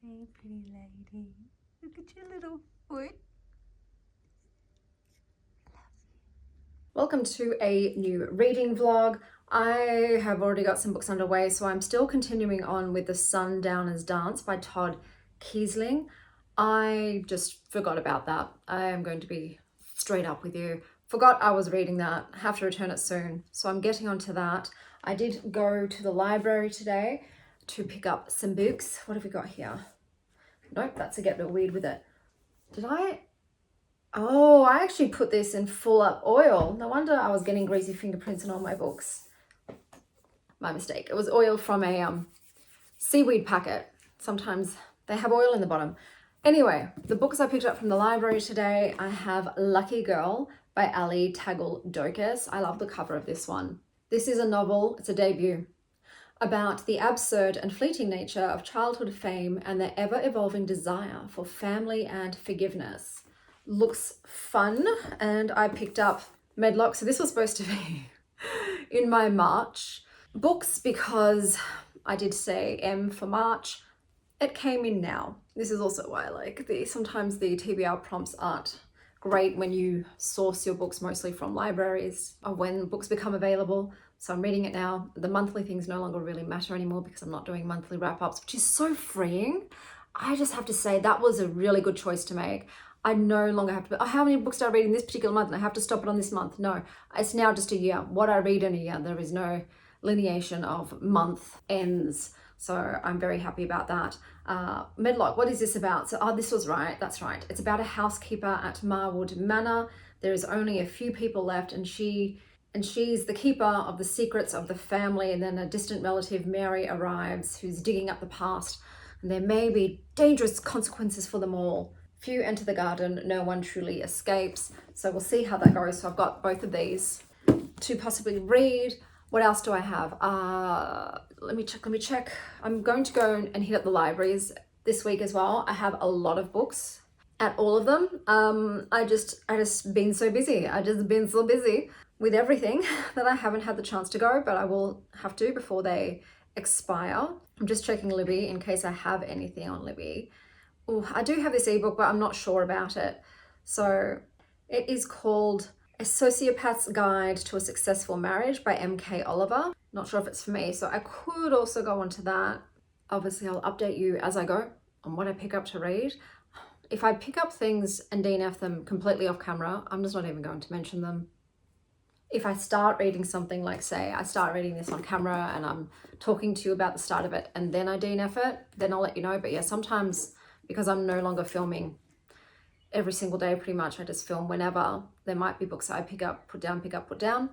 Hey, pretty lady. Look at your little foot. Welcome to a new reading vlog. I have already got some books underway, so I'm still continuing on with the Sundowner's Dance by Todd Keisling. I just forgot about that. I am going to be straight up with you. Forgot I was reading that. Have to return it soon. So I'm getting onto that. I did go to the library today to pick up some books. What have we got here? Nope, that's a get a bit weird with it. Did I? Oh, I actually put this in full up oil. No wonder I was getting greasy fingerprints in all my books. My mistake. It was oil from a seaweed packet. Sometimes they have oil in the bottom. Anyway, the books I picked up from the library today, I have Lucky Girl by Ali Tagle-Dokes. I love the cover of this one. This is a novel, it's a debut, about the absurd and fleeting nature of childhood fame and the ever-evolving desire for family and forgiveness. Looks fun, and I picked up Medlock. So this was supposed to be in my March books because I did say M for March. It came in now. This is also why I like sometimes the TBR prompts aren't great when you source your books mostly from libraries or when books become available. So I'm reading it now. The monthly things no longer really matter anymore because I'm not doing monthly wrap-ups, which is so freeing. I just have to say that was a really good choice to make. I no longer have to, oh, how many books did I read in this particular month and I have to stop it on this month? No, it's now just a year. What I read in a year, there is no lineation of month ends. So I'm very happy about that. Medlock, what is this about? So, this was right, that's right. It's about a housekeeper at Marwood Manor. There is only a few people left and she's the keeper of the secrets of the family, and then a distant relative, Mary, arrives, who's digging up the past, and there may be dangerous consequences for them all. Few enter the garden, no one truly escapes. So we'll see how that goes. So I've got both of these to possibly read. What else do I have? Let me check. I'm going to go and hit up the libraries this week as well. I have a lot of books at all of them. I just been so busy. I just been so busy with everything that I haven't had the chance to go, but I will have to before they expire. I'm just checking Libby in case I have anything on Libby. Oh, I do have this ebook, but I'm not sure about it. So it is called A Sociopath's Guide to a Successful Marriage by M.K. Oliver. Not sure if it's for me, so I could also go on to that. Obviously, I'll update you as I go on what I pick up to read. If I pick up things and DNF them completely off camera, I'm just not even going to mention them. If I start reading something, like say I start reading this on camera and I'm talking to you about the start of it and then I DNF it, then I'll let you know. But yeah, sometimes because I'm no longer filming every single day pretty much, I just film whenever. There might be books that I pick up, put down, pick up, put down.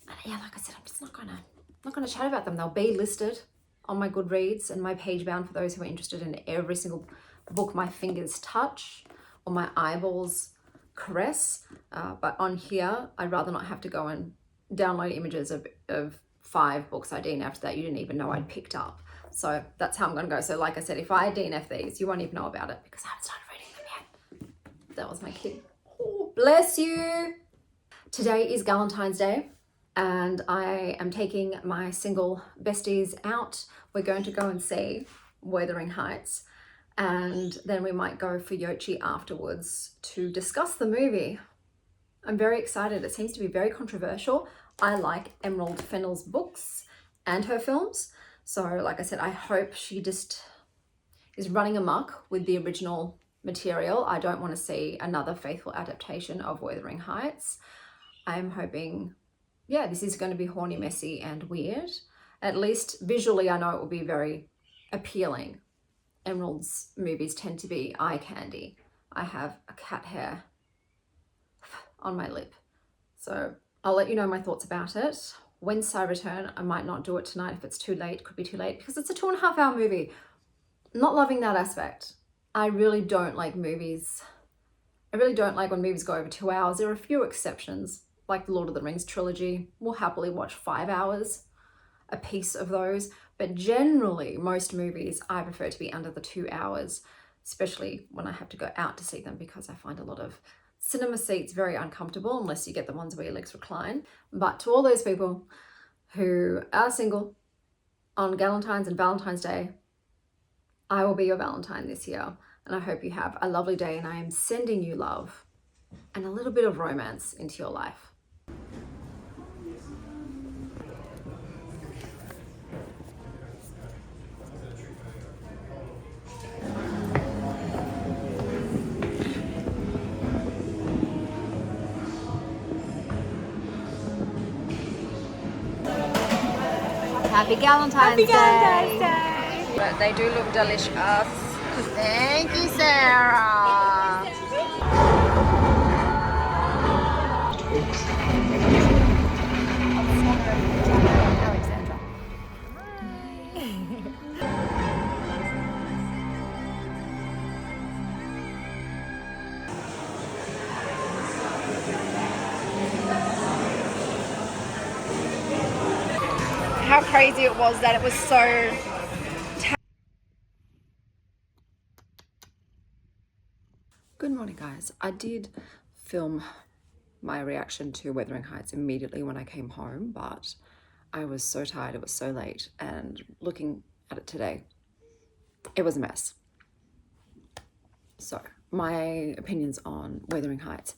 And yeah, like I said, I'm just not gonna chat about them. They'll be listed on my Goodreads and my page bound for those who are interested in every single book my fingers touch or my eyeballs caress. But on here, I'd rather not have to go and download images of 5 books I DNF'd that you didn't even know I'd picked up. So that's how I'm gonna go. So like I said, if I DNF these, you won't even know about it because I haven't started reading them yet. That was my kid. Oh, bless you. Today is Valentine's Day and I am taking my single besties out. We're going to go and see Wuthering Heights and then we might go for Yochi afterwards to discuss the movie. I'm very excited. It seems to be very controversial. I like Emerald Fennell's books and her films. So like I said, I hope she just is running amok with the original material. I don't want to see another faithful adaptation of Wuthering Heights. I'm hoping, yeah, this is going to be horny, messy, and weird. At least visually, I know it will be very appealing. Emerald's movies tend to be eye candy. I have a cat hair on my lip. So I'll let you know my thoughts about it. Once I return, I might not do it tonight if it's too late. Could be too late because it's a 2.5 hour movie. Not loving that aspect. I really don't like movies. I really don't like when movies go over 2 hours. There are a few exceptions, like the Lord of the Rings trilogy. We'll happily watch 5 hours, a piece of those. But generally, most movies I prefer to be under the 2 hours, especially when I have to go out to see them because I find a lot of cinema seats very uncomfortable unless you get the ones where your legs recline. But to all those people who are single on Galentine's and Valentine's Day, I will be your Valentine this year, and I hope you have a lovely day, and I am sending you love and a little bit of romance into your life. Happy Valentine's Day! But they do look delicious. Thank you, Sarah. Alexandra. How crazy it was that it was so. Good morning, guys. I did film my reaction to Wuthering Heights immediately when I came home, but I was so tired, it was so late, and looking at it today, it was a mess. So, my opinions on Wuthering Heights.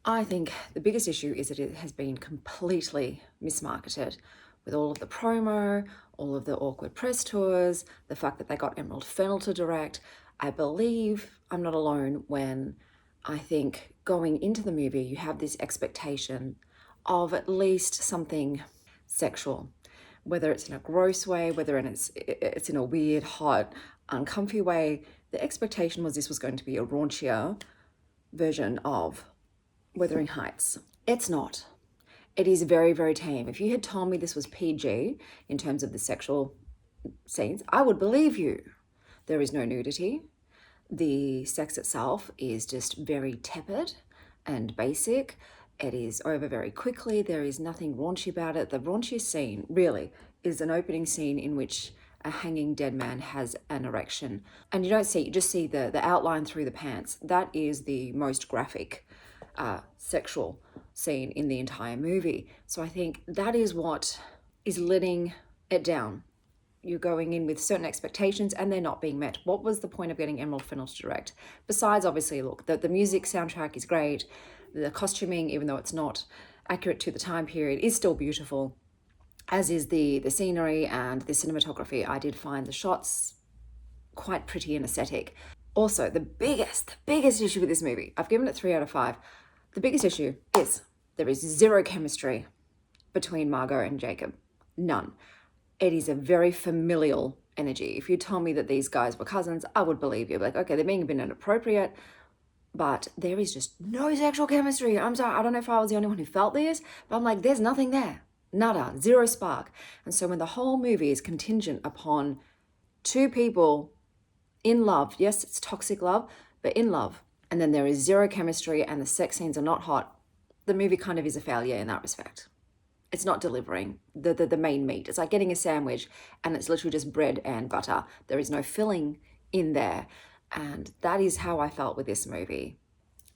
I think the biggest issue is that it has been completely mismarketed with all of the promo, all of the awkward press tours, the fact that they got Emerald Fennell to direct. I believe I'm not alone when I think going into the movie, you have this expectation of at least something sexual, whether it's in a gross way, whether it's in a weird, hot, uncomfy way. The expectation was this was going to be a raunchier version of Wuthering Heights. It's not. It is very, very tame. If you had told me this was PG in terms of the sexual scenes, I would believe you. There is no nudity. The sex itself is just very tepid and basic. It is over very quickly. There is nothing raunchy about it. The raunchiest scene, really, is an opening scene in which a hanging dead man has an erection. And you don't see, you just see the outline through the pants. That is the most graphic sexual scene in the entire movie. So I think that is what is letting it down. You're going in with certain expectations and they're not being met. What was the point of getting Emerald Fennell to direct? Besides, obviously, look, the music soundtrack is great. The costuming, even though it's not accurate to the time period, is still beautiful, as is the scenery and the cinematography. I did find the shots quite pretty and aesthetic. Also, the biggest issue with this movie, I've given it 3 out of 5. The biggest issue is there is zero chemistry between Margot and Jacob. None. It is a very familial energy. If you told me that these guys were cousins, I would believe you. Like, okay, they're being a bit inappropriate, but there is just no sexual chemistry. I'm sorry, I don't know if I was the only one who felt this, but I'm like, there's nothing there. Nada, zero spark. And so when the whole movie is contingent upon two people in love, yes, it's toxic love, but in love, and then there is zero chemistry and the sex scenes are not hot, the movie kind of is a failure in that respect. It's not delivering the main meat. It's like getting a sandwich and it's literally just bread and butter. There is no filling in there. And that is how I felt with this movie.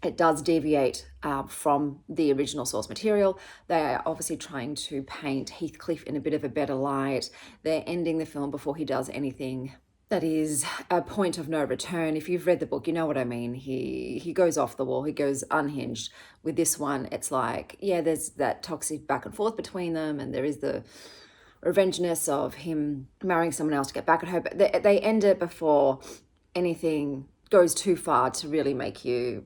It does deviate from the original source material. They are obviously trying to paint Heathcliff in a bit of a better light. They're ending the film before he does anything that is a point of no return. If you've read the book, you know what I mean. He goes off the wall. He goes unhinged. With this one, it's like, yeah, there's that toxic back and forth between them, and there is the revengeness of him marrying someone else to get back at her. But they end it before anything goes too far to really make you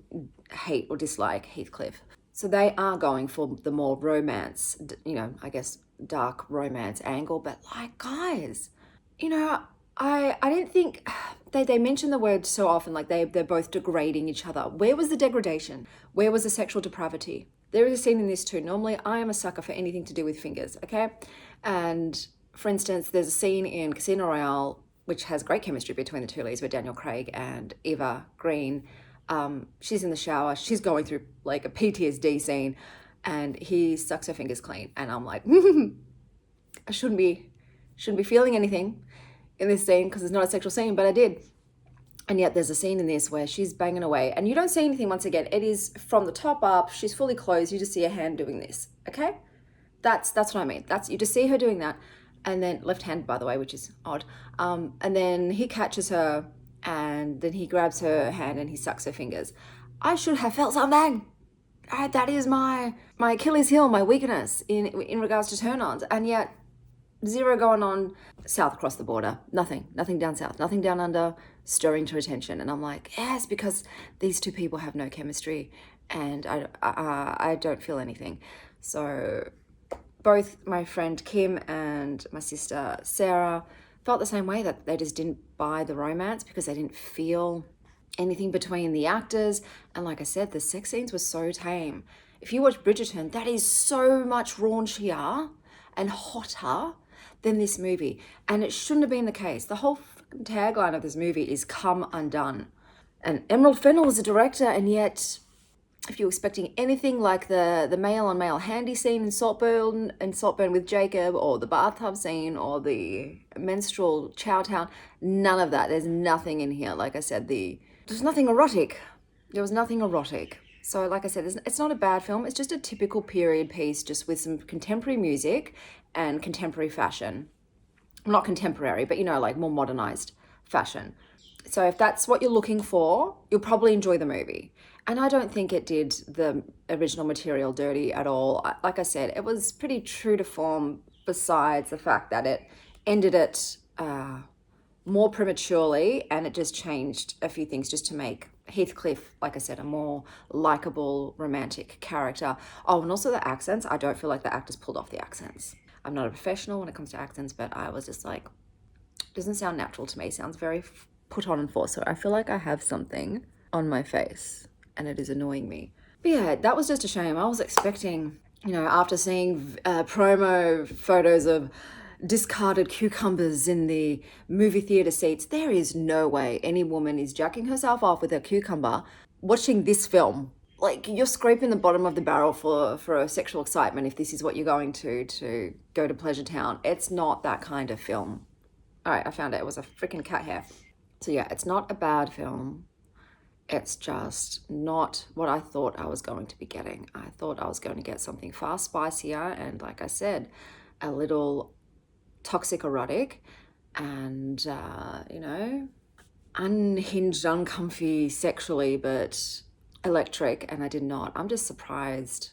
hate or dislike Heathcliff. So they are going for the more romance, I guess dark romance angle. But like, guys, I didn't think they mention the word so often, like they're both degrading each other. Where was the degradation? Where was the sexual depravity? There is a scene in this too. Normally, I am a sucker for anything to do with fingers, okay? And for instance, there's a scene in Casino Royale which has great chemistry between the two leads with Daniel Craig and Eva Green. She's in the shower. She's going through like a PTSD scene and he sucks her fingers clean. And I'm like, I shouldn't be feeling anything in this scene because it's not a sexual scene, but I did. And yet there's a scene in this where she's banging away and you don't see anything. Once again, it is from the top up. She's fully clothed. You just see her hand doing this. Okay. That's what I mean. You just see her doing that. and then left-handed, by the way, which is odd. And then he catches her, and then he grabs her hand and he sucks her fingers. I should have felt something. That is my Achilles heel, my weakness in regards to turn-ons, and yet zero going on south across the border. Nothing down south, nothing down under, stirring to attention. And I'm like, yes, because these two people have no chemistry, and I don't feel anything. So both my friend Kim and my sister Sarah felt the same way, that they just didn't buy the romance because they didn't feel anything between the actors. And like I said, the sex scenes were so tame. If you watch Bridgerton, that is so much raunchier and hotter than this movie. And it shouldn't have been the case. The whole tagline of this movie is "Come Undone." And Emerald Fennell is a director, and yet if you're expecting anything like the male-on-male handy scene in Saltburn with Jacob, or the bathtub scene, or the menstrual Chowtown, none of that. There's nothing in here. Like I said, there's nothing erotic. There was nothing erotic. So like I said, it's not a bad film. It's just a typical period piece, just with some contemporary music and contemporary fashion. Not contemporary, but like more modernized fashion. So if that's what you're looking for, you'll probably enjoy the movie. And I don't think it did the original material dirty at all. Like I said, it was pretty true to form, besides the fact that it ended it more prematurely, and it just changed a few things just to make Heathcliff, like I said, a more likable romantic character. Oh, and also the accents. I don't feel like the actors pulled off the accents. I'm not a professional when it comes to accents, but I was just like, doesn't sound natural to me. Sounds very put on and forced. So I feel like I have something on my face, and it is annoying me. But yeah, that was just a shame. I was expecting, after seeing promo photos of discarded cucumbers in the movie theater seats, there is no way any woman is jacking herself off with a cucumber watching this film. Like, you're scraping the bottom of the barrel for a sexual excitement if this is what you're going to go to Pleasure Town. It's not that kind of film. All right, I found it. It was a freaking cat hair. So yeah, it's not a bad film. It's just not what I thought I was going to be getting. I thought I was going to get something far spicier and, like I said, a little toxic erotic and, unhinged, uncomfy sexually, but electric, and I did not. I'm just surprised.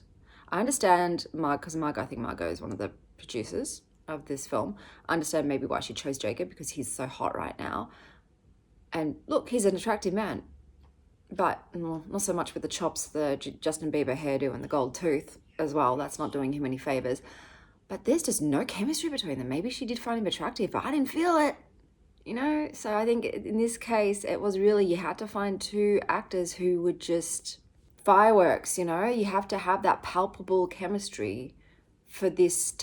I understand because I think Margot is one of the producers of this film. I understand maybe why she chose Jacob, because he's so hot right now. And look, he's an attractive man. But not so much with the chops, the Justin Bieber hairdo and the gold tooth as well. That's not doing him any favors. But there's just no chemistry between them. Maybe she did find him attractive, but I didn't feel it, So I think in this case, it was really, you had to find two actors who would just fireworks, You have to have that palpable chemistry for this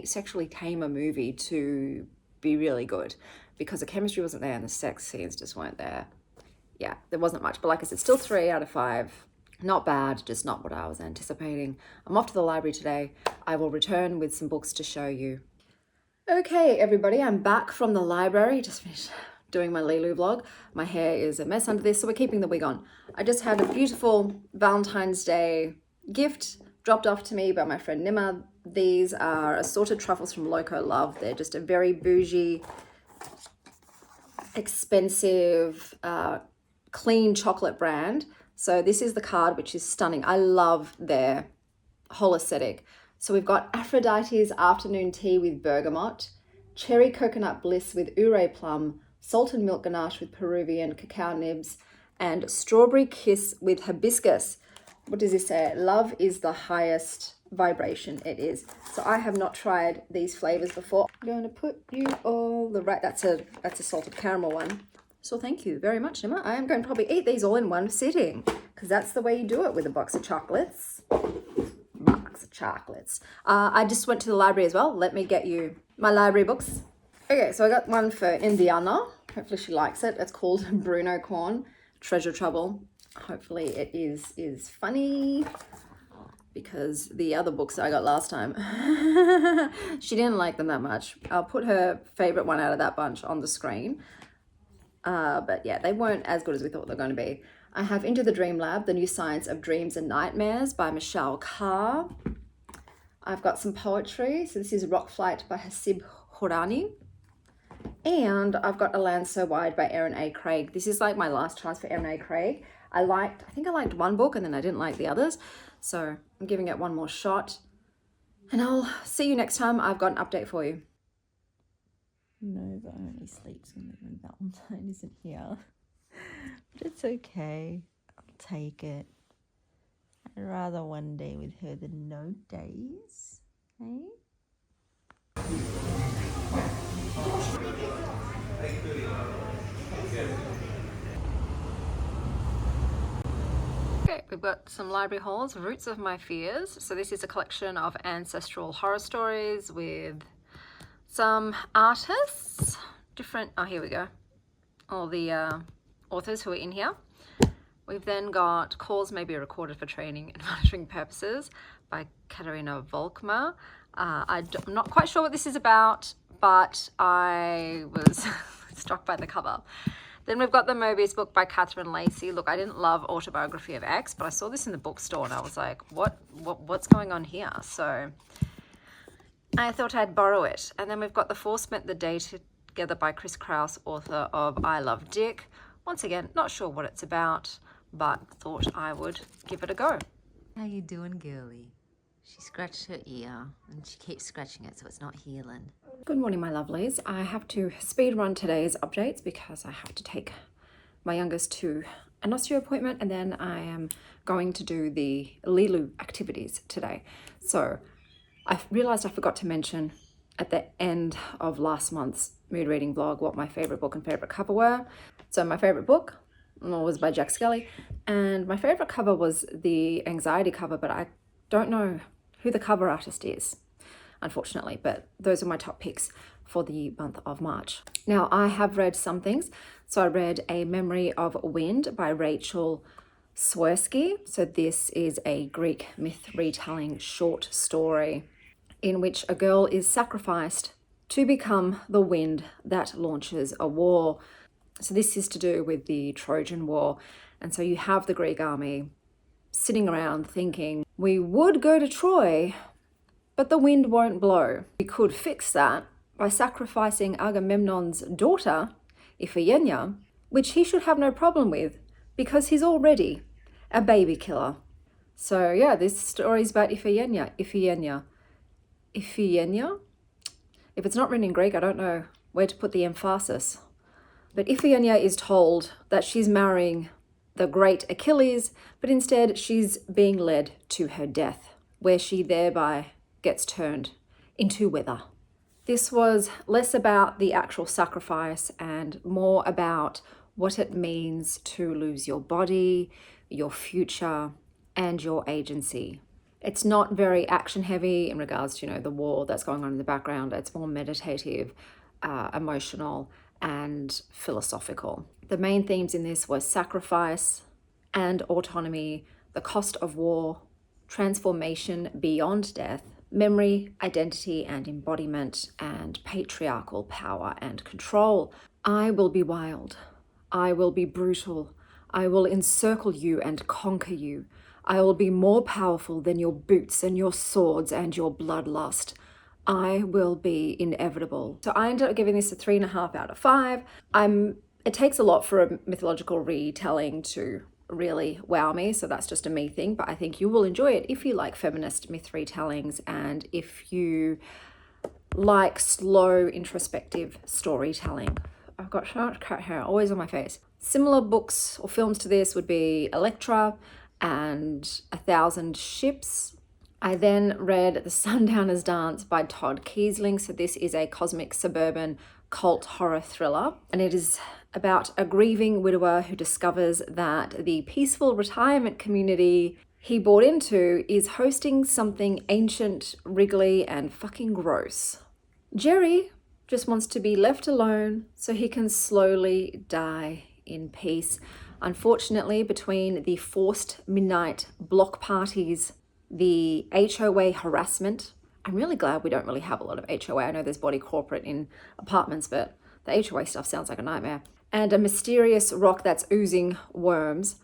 sexually tamer movie to be really good, because the chemistry wasn't there and the sex scenes just weren't there. Yeah, there wasn't much, but like I said, still 3 out of 5. Not bad, just not what I was anticipating. I'm off to the library today. I will return with some books to show you. Okay, everybody, I'm back from the library. Just finished doing my Lilu vlog. My hair is a mess under this, so we're keeping the wig on. I just had a beautiful Valentine's Day gift dropped off to me by my friend Nima. These are assorted truffles from Loco Love. They're just a very bougie, expensive, clean chocolate brand. So this is the card, which is stunning. I love their whole aesthetic. So we've got Aphrodite's afternoon tea with bergamot, cherry coconut bliss with ure plum, salt and milk ganache with Peruvian cacao nibs, and strawberry kiss with hibiscus. What does this say? Love is the highest vibration. It is. So I have not tried these flavors before. I'm going to put you all the right. That's a salted caramel one. So thank you very much, Emma. I am going to probably eat these all in one sitting, because that's the way you do it with a box of chocolates. I just went to the library as well. Let me get you my library books. Okay, so I got one for Indiana. Hopefully she likes it. It's called Bruno Korn, Treasure Trouble. Hopefully it is funny, because the other books I got last time, she didn't like them that much. I'll put her favorite one out of that bunch on the screen. But yeah, they weren't as good as we thought they were going to be. I have Into the Dream Lab, The New Science of Dreams and Nightmares by Michelle Carr. I've got some poetry. So this is Rock Flight by Hasib Hourani. And I've got A Land So Wide by Erin A. Craig. This is like my last chance for Erin A. Craig. I think I liked one book and then I didn't like the others. So I'm giving it one more shot. And I'll see you next time. I've got an update for you. Nova only sleeps when Valentine isn't here. But it's okay. I'll take it. I'd rather one day with her than no days. Hey? Okay, we've got some library hauls, Roots of My Fears. So this is a collection of ancestral horror stories with some artists, here we go. All the authors who are in here. We've then got Calls May Be Recorded for Training and Monitoring Purposes by Katarina Volkmar. I'm not quite sure what this is about, but I was struck by the cover. Then we've got the Mobius book by Catherine Lacey. Look, I didn't love Autobiography of X, but I saw this in the bookstore and I was like, what's going on here? So I thought I'd borrow it. And then we've got The Four Spent the Day Together by Chris Kraus, author of I Love Dick. Once again, not sure what it's about, but thought I would give it a go. How you doing, girlie? She scratched her ear and she keeps scratching it so it's not healing. Good morning, my lovelies. I have to speed run today's updates because I have to take my youngest to an osteo appointment and then I am going to do the Lilu activities today. So I realized I forgot to mention at the end of last month's mood reading vlog what my favorite book and favorite cover were. So my favorite book was by Jack Skelly and my favorite cover was the anxiety cover, but I don't know who the cover artist is, unfortunately, but those are my top picks for the month of March. Now I have read some things. So I read A Memory of Wind by Rachel Swirsky. So this is a Greek myth retelling short story in which a girl is sacrificed to become the wind that launches a war. So this is to do with the Trojan War. And so you have the Greek army sitting around thinking, we would go to Troy, but the wind won't blow. We could fix that by sacrificing Agamemnon's daughter, Iphigenia, which he should have no problem with because he's already a baby killer. So yeah, this story is about Iphigenia. If it's not written in Greek, I don't know where to put the emphasis. But Iphigenia is told that she's marrying the great Achilles, but instead she's being led to her death, where she thereby gets turned into weather. This was less about the actual sacrifice and more about what it means to lose your body, your future, and your agency. It's not very action heavy in regards to, the war that's going on in the background. It's more meditative, emotional, and philosophical. The main themes in this were sacrifice and autonomy, the cost of war, transformation beyond death, memory, identity and embodiment, and patriarchal power and control. I will be wild. I will be brutal. I will encircle you and conquer you. I will be more powerful than your boots and your swords and your bloodlust. I will be inevitable. So I ended up giving this a 3.5 out of 5. It takes a lot for a mythological retelling to really wow me, so that's just a me thing, but I think you will enjoy it if you like feminist myth retellings and if you like slow introspective storytelling. I've got so much cat hair always on my face. Similar books or films to this would be Electra and 1,000 Ships. I then read The Sundowner's Dance by Todd Keisling. So this is a cosmic suburban cult horror thriller, and it is about a grieving widower who discovers that the peaceful retirement community he bought into is hosting something ancient, wriggly, and fucking gross. Jerry just wants to be left alone so he can slowly die in peace. Unfortunately, between the forced midnight block parties, the HOA harassment, I'm really glad we don't really have a lot of HOA. I know there's body corporate in apartments, but the HOA stuff sounds like a nightmare. And a mysterious rock that's oozing worms.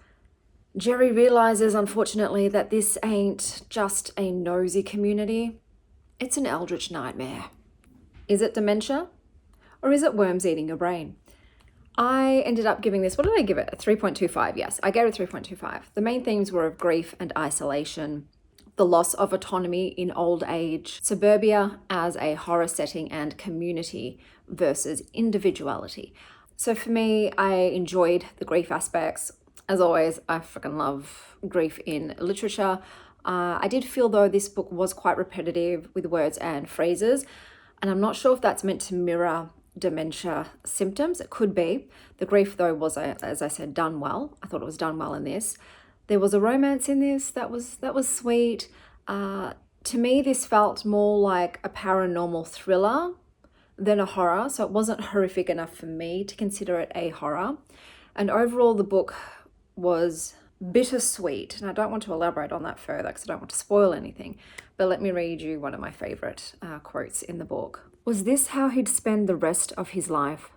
Jerry realizes, unfortunately, that this ain't just a nosy community. It's an eldritch nightmare. Is it dementia? Or is it worms eating your brain? I ended up giving this, what did I give it? A 3.25, yes. I gave it a 3.25. The main themes were of grief and isolation, the loss of autonomy in old age, suburbia as a horror setting, and community versus individuality. So for me, I enjoyed the grief aspects. As always, I freaking love grief in literature. I did feel though this book was quite repetitive with words and phrases, and I'm not sure if that's meant to mirror dementia symptoms. It could be. The grief though was, as I said, done well. I thought it was done well in this. There was a romance in this that was sweet. To me, this felt more like a paranormal thriller than a horror, so it wasn't horrific enough for me to consider it a horror. And overall, the book was bittersweet, and I don't want to elaborate on that further because I don't want to spoil anything, but let me read you one of my favorite quotes in the book. Was this how he'd spend the rest of his life?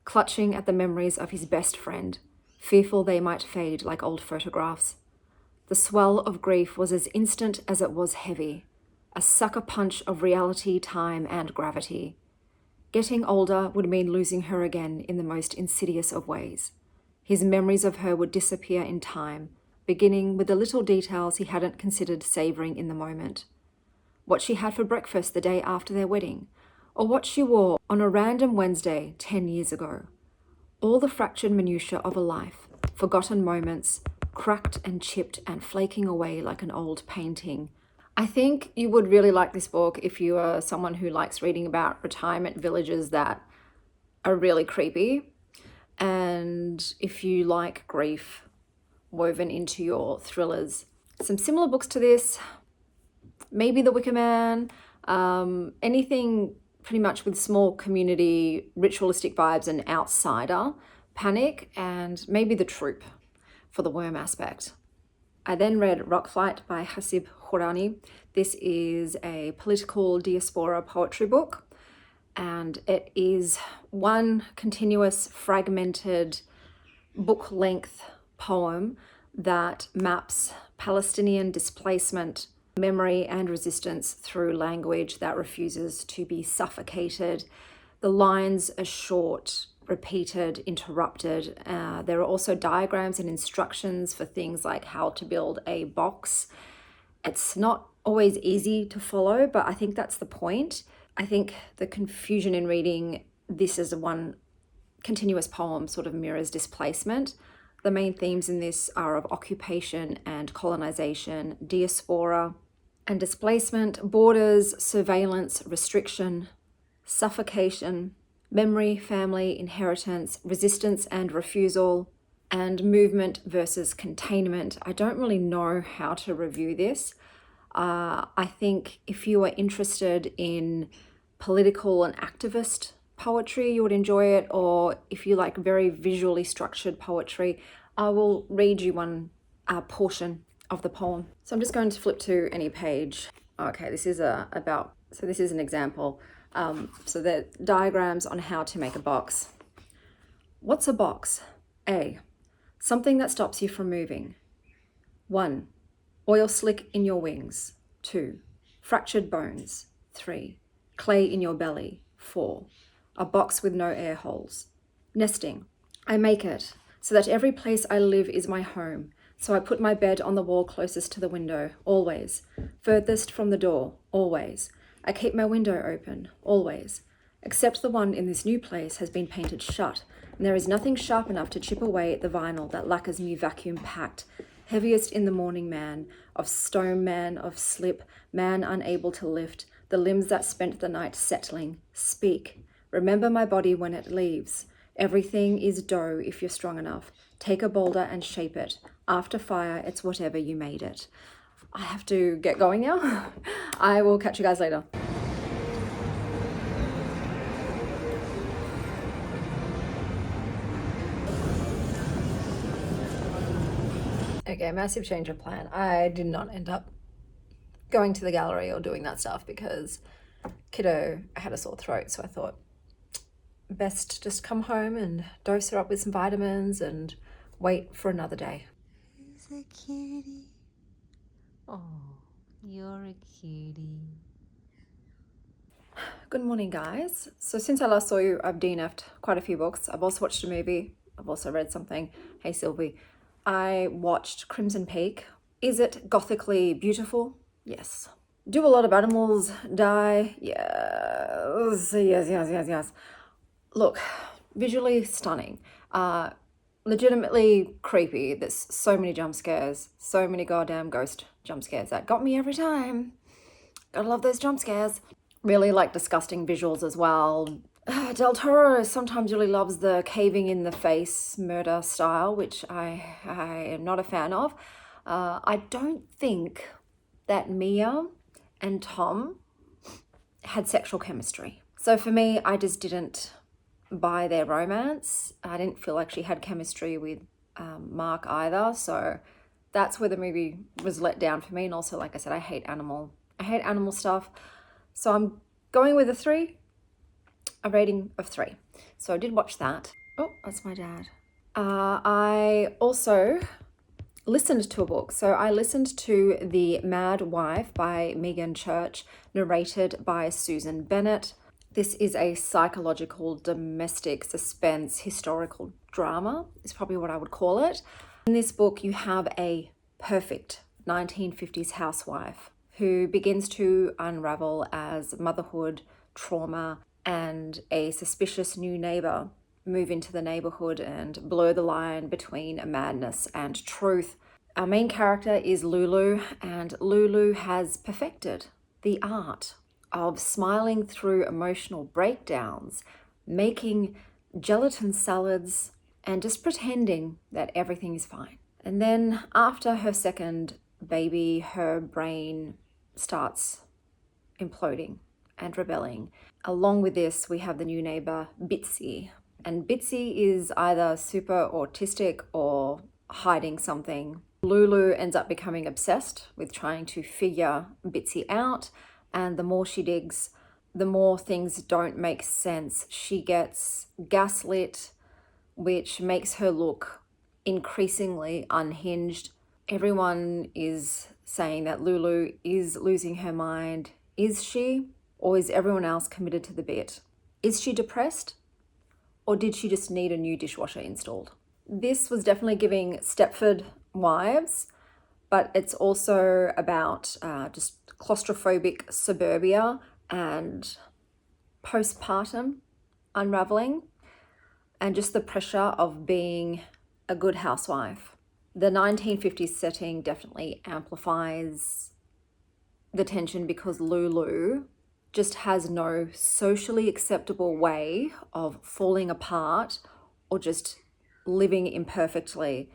Clutching at the memories of his best friend, fearful they might fade like old photographs. The swell of grief was as instant as it was heavy, a sucker punch of reality, time, and gravity. Getting older would mean losing her again in the most insidious of ways. His memories of her would disappear in time, beginning with the little details he hadn't considered savouring in the moment. What she had for breakfast the day after their wedding, or what she wore on a random Wednesday 10 years ago. All the fractured minutiae of a life, forgotten moments, cracked and chipped and flaking away like an old painting. I think you would really like this book if you are someone who likes reading about retirement villages that are really creepy, and if you like grief woven into your thrillers. Some similar books to this, maybe The Wicker Man, anything pretty much with small community, ritualistic vibes and outsider panic, and maybe The Troop for the worm aspect. I then read Rock Flight by Hasib Hourani. This is a political diaspora poetry book, and it is one continuous fragmented book-length poem that maps Palestinian displacement, memory, and resistance through language that refuses to be suffocated. The lines are short, repeated, interrupted. There are also diagrams and instructions for things like how to build a box. It's not always easy to follow, but I think that's the point. I think the confusion in reading this as one continuous poem sort of mirrors displacement. The main themes in this are of occupation and colonization, diaspora and displacement, borders, surveillance, restriction, suffocation, memory, family, inheritance, resistance and refusal, and movement versus containment. I don't really know how to review this. I think if you are interested in political and activist poetry, you would enjoy it, or if you like very visually structured poetry, I will read you one portion of the poem. So I'm just going to flip to any page. Okay, this is this is an example. So the diagrams on how to make a box. What's a box? A, something that stops you from moving. 1, oil slick in your wings. 2, fractured bones. 3, clay in your belly. 4, a box with no air holes. Nesting. I make it so that every place I live is my home. So I put my bed on the wall closest to the window, always. Furthest from the door, always. I keep my window open, always. Except the one in this new place has been painted shut, and there is nothing sharp enough to chip away at the vinyl that lacquers me vacuum-packed. Heaviest in the morning, man, of stone, man of slip, man unable to lift, the limbs that spent the night settling. Speak. Remember my body when it leaves. Everything is dough if you're strong enough. Take a boulder and shape it. After fire, it's whatever you made it. I have to get going now. I will catch you guys later. Okay, massive change of plan. I did not end up going to the gallery or doing that stuff because kiddo had a sore throat, so I thought best just come home and dose her up with some vitamins and wait for another day. He's a kitty. Oh, you're a kitty. Good morning, guys. So since I last saw you, I've DNF'd quite a few books. I've also watched a movie. I've also read something. Hey, Sylvie. I watched Crimson Peak. Is it gothically beautiful? Yes. Do a lot of animals die? Yes. Yes. Look, visually stunning. Legitimately creepy. There's so many jump scares. So many goddamn ghost jump scares. That got me every time. Gotta love those jump scares. Really like disgusting visuals as well. Del Toro sometimes really loves the caving in the face murder style, which I am not a fan of. I don't think that Mia and Tom had sexual chemistry. So for me, I just didn't buy their romance. I didn't feel like she had chemistry with Mark either. So that's where the movie was let down for me. And also, like I said, I hate animal stuff. So I'm going with a rating of 3. So I did watch that. Oh, that's my dad. I also listened to a book. So I listened to The Mad Wife by Meagan Church, narrated by Susan Bennett. This is a psychological domestic suspense historical drama, is probably what I would call it. In this book, you have a perfect 1950s housewife who begins to unravel as motherhood, trauma, and a suspicious new neighbor move into the neighborhood and blur the line between madness and truth. Our main character is Lulu, and Lulu has perfected the art of smiling through emotional breakdowns, making gelatin salads, and just pretending that everything is fine. And then after her second baby, her brain starts imploding and rebelling. Along with this, we have the new neighbor, Bitsy. And Bitsy is either super autistic or hiding something. Lulu ends up becoming obsessed with trying to figure Bitsy out. And the more she digs, the more things don't make sense. She gets gaslit, which makes her look increasingly unhinged. Everyone is saying that Lulu is losing her mind. Is she? Or is everyone else committed to the bit? Is she depressed? Or did she just need a new dishwasher installed? This was definitely giving Stepford Wives, but it's also about just claustrophobic suburbia and postpartum unraveling and just the pressure of being a good housewife. The 1950s setting definitely amplifies the tension because Lulu just has no socially acceptable way of falling apart or just living imperfectly.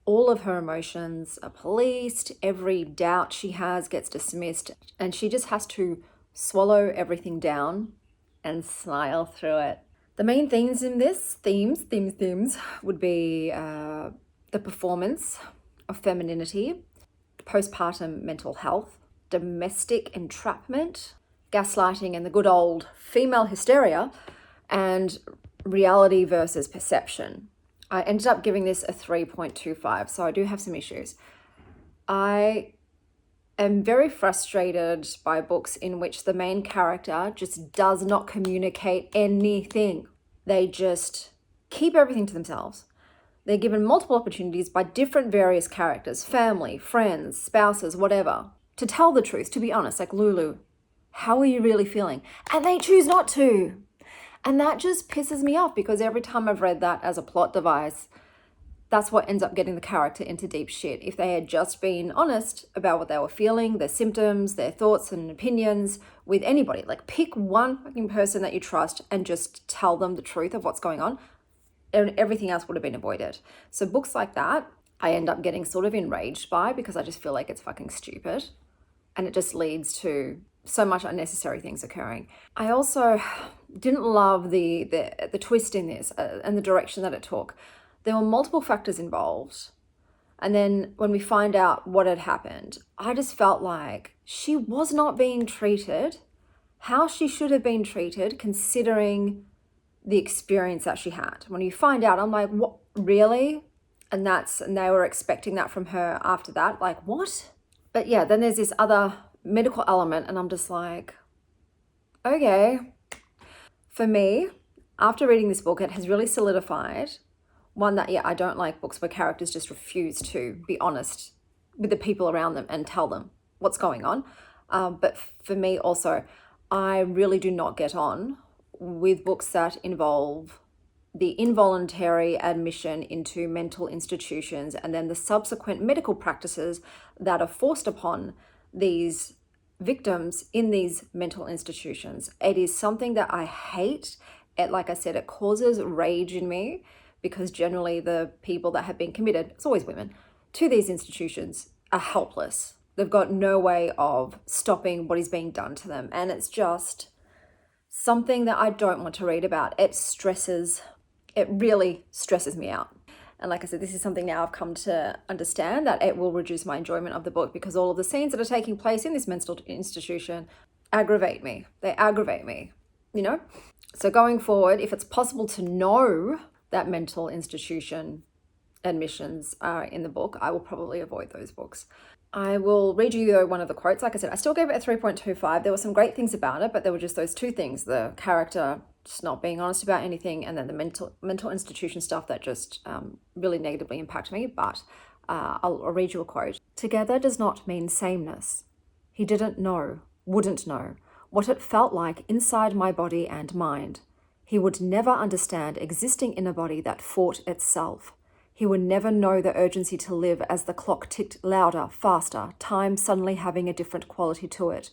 All of her emotions are policed, every doubt she has gets dismissed, and she just has to swallow everything down and smile through it. The main themes in this, would be the performance of femininity, postpartum mental health, domestic entrapment, gaslighting and the good old female hysteria, and reality versus perception. I ended up giving this a 3.25, so I do have some issues. I am very frustrated by books in which the main character just does not communicate anything. They just keep everything to themselves. They're given multiple opportunities by different various characters, family, friends, spouses, whatever, to tell the truth, to be honest, like Lulu. How are you really feeling? And they choose not to. And that just pisses me off because every time I've read that as a plot device, that's what ends up getting the character into deep shit. If they had just been honest about what they were feeling, their symptoms, their thoughts and opinions with anybody, like pick one fucking person that you trust and just tell them the truth of what's going on, and everything else would have been avoided. So books like that, I end up getting sort of enraged by because I just feel like it's fucking stupid. And it just leads to so much unnecessary things occurring. I also didn't love the twist in this and the direction that it took. There were multiple factors involved. And then when we find out what had happened, I just felt like she was not being treated how she should have been treated considering the experience that she had. When you find out, I'm like, what, really? And they were expecting that from her after that. Like, what? But yeah, then there's this other medical element and I'm just like, Okay. For me, after reading this book, it has really solidified one that, yeah, I don't like books where characters just refuse to be honest with the people around them and tell them what's going on. But for me also, I really do not get on with books that involve the involuntary admission into mental institutions and then the subsequent medical practices that are forced upon these victims in these mental institutions. It is something that I hate. It, like I said, it causes rage in me because generally the people that have been committed, it's always women, to these institutions are helpless. They've got no way of stopping what is being done to them. And it's just something that I don't want to read about. It really stresses me out. And like I said, this is something now I've come to understand that it will reduce my enjoyment of the book because all of the scenes that are taking place in this mental institution aggravate me. They aggravate me, you know? So going forward, if it's possible to know that mental institution admissions are in the book, I will probably avoid those books. I will read you though one of the quotes. Like I said, I still gave it a 3.25. There were some great things about it, but there were just those two things, the character just not being honest about anything, and then the mental institution stuff that just really negatively impacted me. But I'll read you a quote. Together does not mean sameness. He didn't know, wouldn't know, what it felt like inside my body and mind. He would never understand existing in a body that fought itself. He would never know the urgency to live as the clock ticked louder, faster, time suddenly having a different quality to it.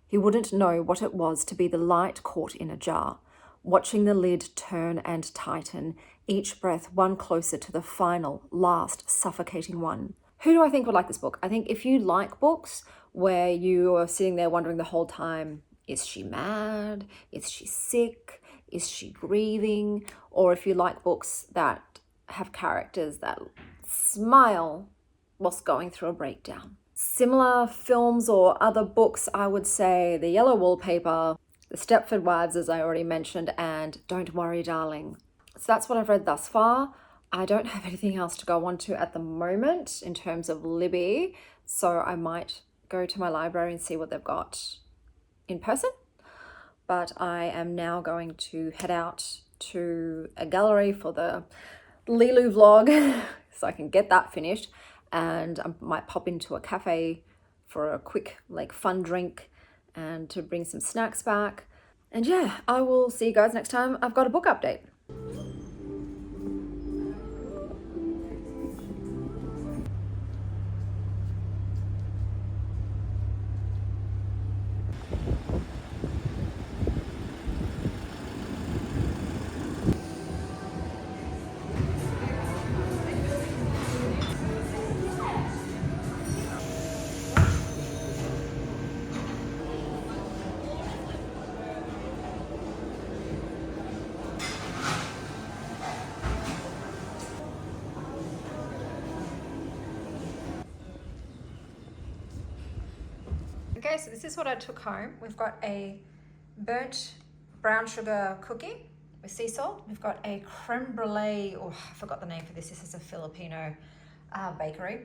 He wouldn't know what it was to be the light caught in a jar, watching the lid turn and tighten, each breath one closer to the final, last, suffocating one. Who do I think would like this book? I think if you like books where you are sitting there wondering the whole time, is she mad? Is she sick? Is she grieving? Or if you like books that have characters that smile whilst going through a breakdown. Similar films or other books, I would say The Yellow Wallpaper, The Stepford Wives, as I already mentioned, and Don't Worry, Darling. So that's what I've read thus far. I don't have anything else to go on to at the moment in terms of Libby, so I might go to my library and see what they've got in person. But I am now going to head out to a gallery for the Lilu vlog so I can get that finished, and I might pop into a cafe for a quick fun drink and to bring some snacks back. And yeah, I will see you guys next time I've got a book update. Okay, so this is what I took home. We've got a burnt brown sugar cookie with sea salt. We've got a creme brulee, oh, I forgot the name for this. This is a Filipino bakery.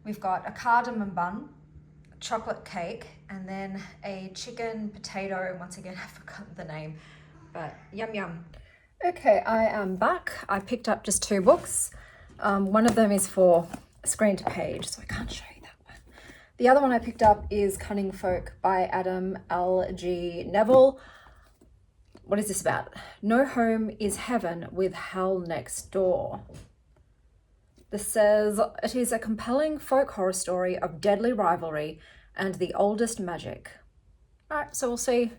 We've got a cardamom bun, a chocolate cake, and then a chicken potato. Once again, I forgot the name, but yum yum. Okay, I am back. I picked up just two books. One of them is for screen to page, so I can't show you that one. The other one I picked up is Cunning Folk by Adam L.G. Neville. What is this about? No home is heaven with hell next door. This says, it is a compelling folk horror story of deadly rivalry and the oldest magic. All right, so we'll see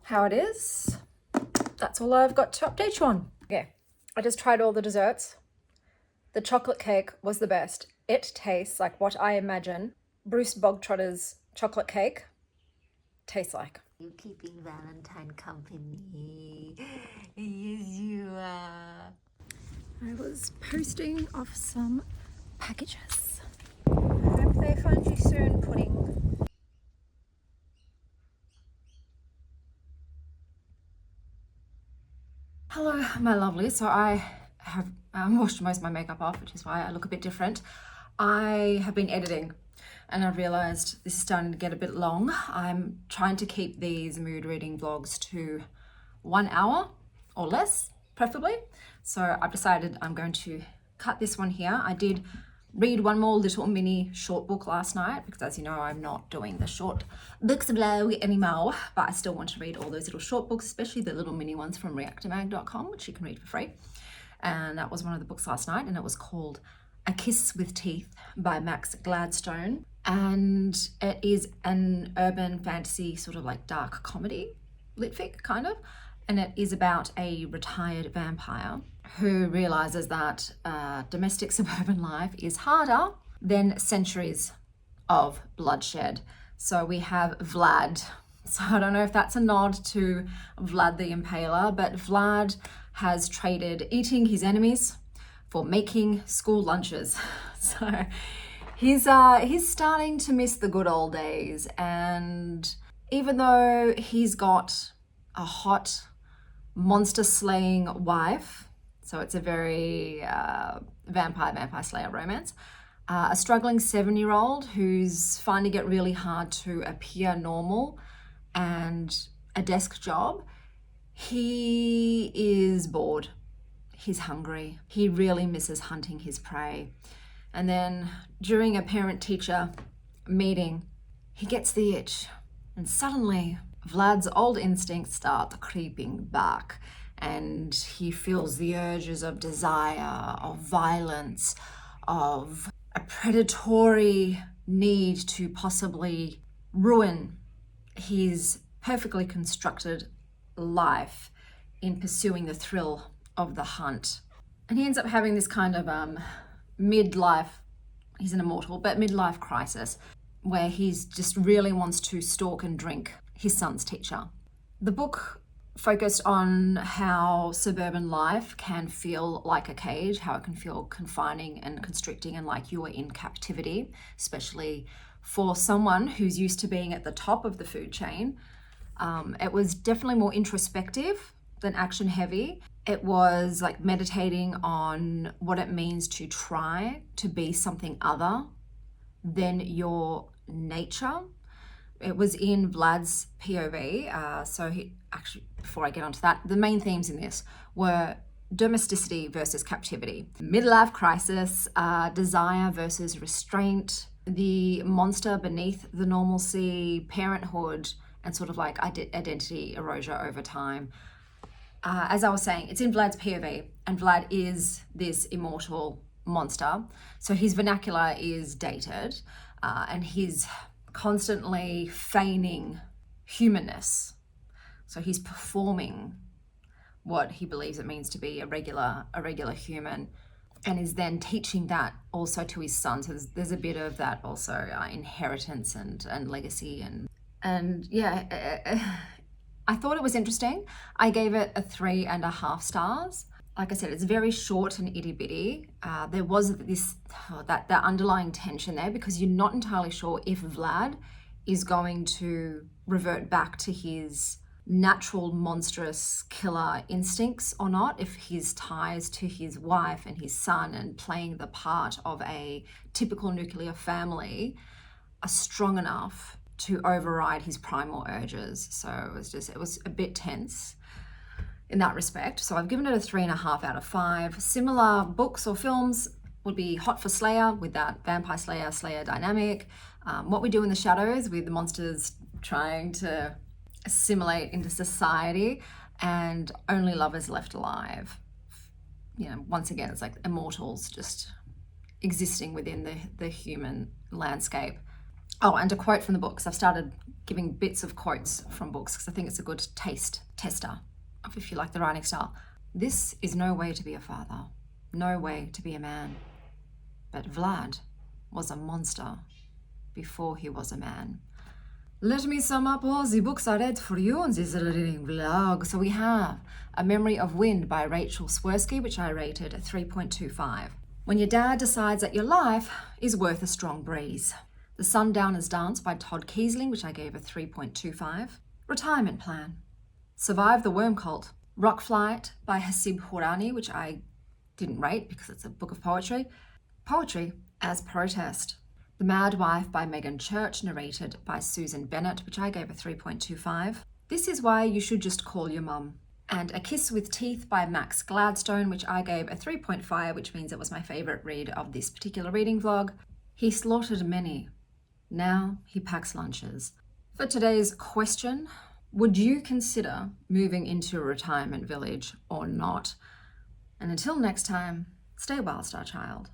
how it is. That's all I've got to update you on. Okay, I just tried all the desserts. The chocolate cake was the best. It tastes like what I imagine Bruce Bogtrotter's chocolate cake tastes like. You keeping Valentine company? Yes, you are. I was posting off some packages. I hope they find you soon, Pudding. Hello, my lovely. So I have washed most of my makeup off, which is why I look a bit different. I have been editing and I've realized this is starting to get a bit long. I'm trying to keep these mood reading vlogs to 1 hour or less, preferably. So I've decided I'm going to cut this one here. I did read one more little mini short book last night because, as you know, I'm not doing the short books blog anymore, but I still want to read all those little short books, especially the little mini ones from reactormag.com, which you can read for free. And that was one of the books last night, and it was called A Kiss with Teeth by Max Gladstone. And it is an urban fantasy, sort of like dark comedy, lit fic kind of. And it is about a retired vampire who realizes that domestic suburban life is harder than centuries of bloodshed. So we have Vlad. So I don't know if that's a nod to Vlad the Impaler, but Vlad has traded eating his enemies for making school lunches. So he's starting to miss the good old days. And even though he's got a hot monster slaying wife, so it's a very vampire slayer romance, a struggling 7-year-old who's finding it really hard to appear normal and a desk job, he is bored. He's hungry. He really misses hunting his prey. And then during a parent-teacher meeting, he gets the itch, and suddenly Vlad's old instincts start creeping back, and he feels the urges of desire, of violence, of a predatory need to possibly ruin his perfectly constructed life in pursuing the thrill of the hunt. And he ends up having this kind of midlife, he's an immortal, but midlife crisis, where he's just really wants to stalk and drink his son's teacher. The book focused on how suburban life can feel like a cage, how it can feel confining and constricting and like you are in captivity, especially for someone who's used to being at the top of the food chain. It was definitely more introspective than action heavy. It was like meditating on what it means to try to be something other than your nature. It was in Vlad's POV. So he actually, before I get onto that, the main themes in this were domesticity versus captivity, midlife crisis, desire versus restraint, the monster beneath the normalcy, parenthood, and sort of like identity erosion over time. As I was saying, it's in Vlad's POV, and Vlad is this immortal monster. So his vernacular is dated, and he's constantly feigning humanness. So he's performing what he believes it means to be a regular human, and is then teaching that also to his son. So there's a bit of that also, inheritance and legacy and yeah. I thought it was interesting. I gave it a 3.5 stars. Like I said, it's very short and itty bitty. There was that underlying tension there because you're not entirely sure if Vlad is going to revert back to his natural monstrous killer instincts or not, if his ties to his wife and his son and playing the part of a typical nuclear family are strong enough to override his primal urges. So it was a bit tense in that respect. So I've given it a 3.5 out of 5. Similar books or films would be Hot for Slayer, with that vampire slayer dynamic. What We Do in the Shadows, with the monsters trying to assimilate into society, and Only Lovers Left Alive. You know, once again, it's like immortals just existing within the human landscape. Oh, and a quote from the books. I've started giving bits of quotes from books because I think it's a good taste tester of if you like the writing style. This is no way to be a father, no way to be a man. But Vlad was a monster before he was a man. Let me sum up all the books I read for you on this reading vlog. So we have A Memory of Wind by Rachel Swirsky, which I rated a 3.25. When Your Dad Decides That Your Life is Worth a Strong Breeze. The Sundowner's Dance by Todd Keisling, which I gave a 3.25. Retirement Plan. Survive the Worm Cult. Rock Flight by Hasib Hourani, which I didn't rate because it's a book of poetry. Poetry as protest. The Mad Wife by Meagan Church, narrated by Susan Bennett, which I gave a 3.25. This Is Why You Should Just Call Your Mum. And A Kiss with Teeth by Max Gladstone, which I gave a 3.5, which means it was my favourite read of this particular reading vlog. He slaughtered many. Now he packs lunches. For today's question, would you consider moving into a retirement village or not? And until next time, stay well, Star Child.